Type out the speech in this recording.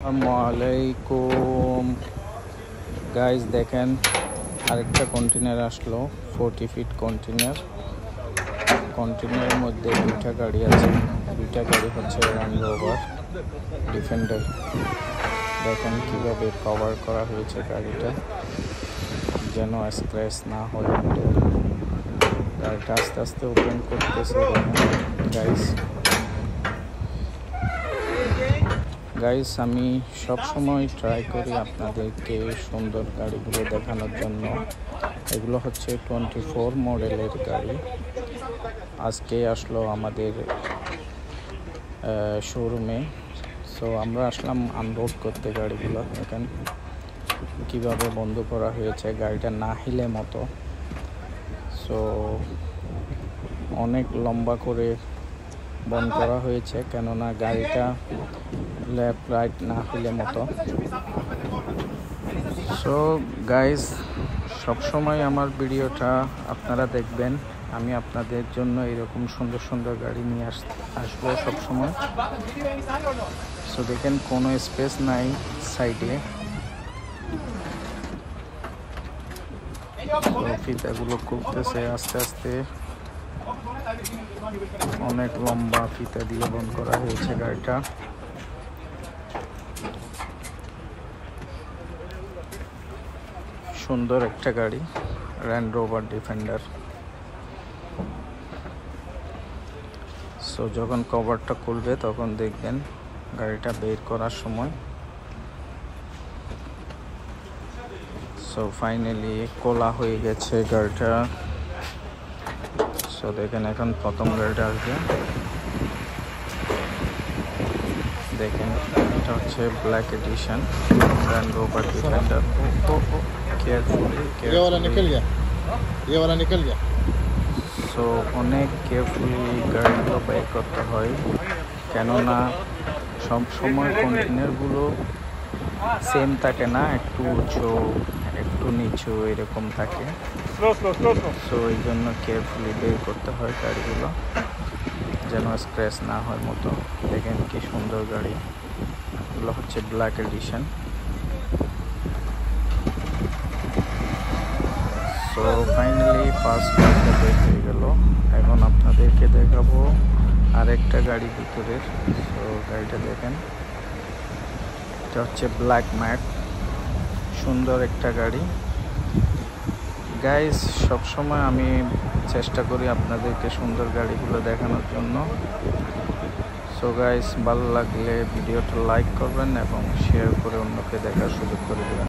আসসালামাইকুম গাইজ, দেখেন আরেকটা কন্টেনার আসলো। 40 ফিট কন্টেনারের মধ্যে দুইটা গাড়ি আছে। দুইটা গাড়ি হচ্ছে ল্যান্ড রোভার ডিফেন্ডার। দেখেন কিভাবে কভার করা হয়েছে গাড়িটা, যেন স্ক্র্যাচ না হয়। গাড়িটা আস্তে আস্তে ওপেন করতেছে। গাইস আমি সবসময় ট্রাই করি আপনাদেরকে সুন্দর গাড়িগুলো দেখানোর জন্য। এগুলো হচ্ছে 24 মডেলের গাড়ি। আজকে আসলো আমাদের শোরুমে। সো আমরা আসলাম আনলোড করতে গাড়িগুলো। দেখেন কিভাবে বন্ধ করা হয়েছে, গাড়িটা না হিলে মতো। সো অনেক লম্বা করে বন্ধ করা হয়েছে, কেননা গাড়িটা লেফট রাইট না হলে মতো। সো গাইস, সবসময় আমার ভিডিওটা আপনারা দেখবেন। আমি আপনাদের জন্য এরকম সুন্দর সুন্দর গাড়ি নিয়ে আসবো সবসময়। সো দেখেন কোনো স্পেস নাই সাইডে। ফিতাগুলো খুলতেছে আস্তে আস্তে। অনেক লম্বা ফিতা দিয়ে বন্ধ করা হয়েছে গাড়িটা। সুন্দর একটা গাড়ি, ল্যান্ড রোভার ডিফেন্ডার। সো যখন কভারটা খুলবে তখন দেখবেন গাড়িটা বের করার সময়। সো ফাইনালি খোলা হয়ে গেছে গাড়িটা। সো দেখেন এখন প্রথম গাড়িটা আসবে। দেখেন এটা হচ্ছে black addition land rover defender. So অনেক কেয়ারফুলি গাড়িগুলো বের করতে হয়, কেননা সবসময় কন্টেনারগুলো সেম থাকে না, একটু উঁচু একটু নিচু এরকম থাকে। সো এই জন্য কেয়ারফুলি বের করতে হয় গাড়িগুলো, যেন স্ক্র্যাচ না হয় মতো। দেখেন কি সুন্দর গাড়ি, এগুলো হচ্ছে black addition. So finally first গাড়িটা বের হয়ে গেল। এখন আপনাদেরকে দেখাবো আরেকটা গাড়ি ভিতরের। সো গাড়িটা দেখেন, এটা হচ্ছে ব্ল্যাক ম্যাট, সুন্দর একটা গাড়ি। গাইস সবসময় আমি চেষ্টা করি আপনাদেরকে সুন্দর গাড়িগুলো দেখানোর জন্য। সো গাইস, ভালো লাগলে ভিডিওটা লাইক করবেন এবং শেয়ার করে অন্যকে দেখার সুযোগ করে দেবেন।